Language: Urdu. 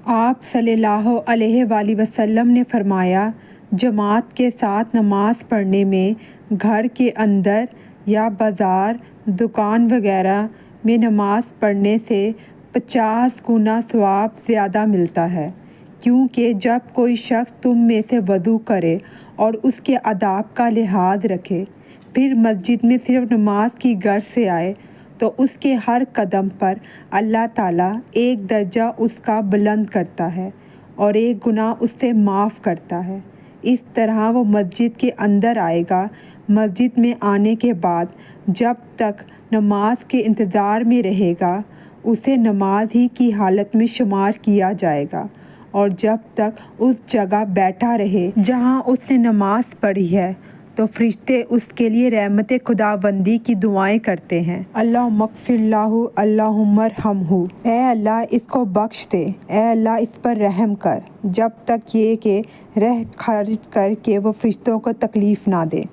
آپ صلی اللہ علیہ وآلہ وسلم نے فرمایا، جماعت کے ساتھ نماز پڑھنے میں گھر کے اندر یا بازار، دکان وغیرہ میں نماز پڑھنے سے 50 گنا ثواب زیادہ ملتا ہے، کیونکہ جب کوئی شخص تم میں سے وضو کرے اور اس کے آداب کا لحاظ رکھے، پھر مسجد میں صرف نماز کی غرض سے آئے تو اس کے ہر قدم پر اللہ تعالیٰ ایک درجہ اس کا بلند کرتا ہے اور ایک گناہ اس سے معاف کرتا ہے۔ اس طرح وہ مسجد کے اندر آئے گا۔ مسجد میں آنے کے بعد جب تک نماز کے انتظار میں رہے گا، اسے نماز ہی کی حالت میں شمار کیا جائے گا، اور جب تک اس جگہ بیٹھا رہے جہاں اس نے نماز پڑھی ہے تو فرشتے اس کے لیے رحمت خداوندی کی دعائیں کرتے ہیں۔ اللہم اغفر لہ، اللہم ارحمہ، اے اللہ اس کو بخش دے، اے اللہ اس پر رحم کر، جب تک یہ کہ رہ خرچ کر کے وہ فرشتوں کو تکلیف نہ دے۔